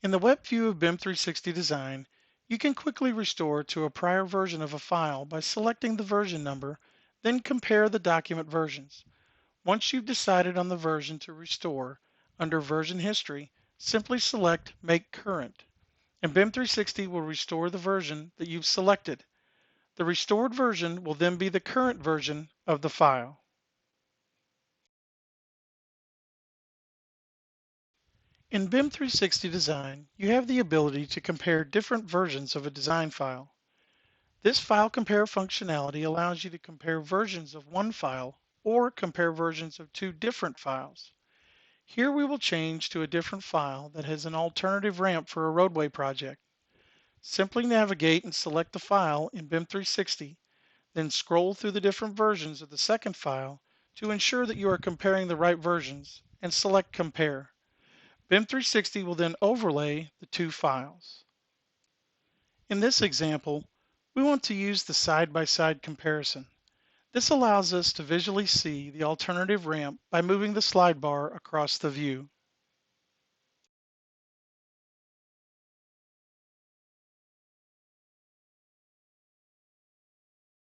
In the web view of BIM360 Design, you can quickly restore to a prior version of a file by selecting the version number, then compare the document versions. Once you've decided on the version to restore, under Version History, simply select Make Current, and BIM360 will restore the version that you've selected. The restored version will then be the current version of the file. In BIM360 Design, you have the ability to compare different versions of a design file. This file compare functionality allows you to compare versions of one file or compare versions of two different files. Here we will change to a different file that has an alternative ramp for a roadway project. Simply navigate and select the file in BIM360, then scroll through the different versions of the second file to ensure that you are comparing the right versions and select Compare. BIM360 will then overlay the two files. In this example, we want to use the side-by-side comparison. This allows us to visually see the alternative ramp by moving the slide bar across the view.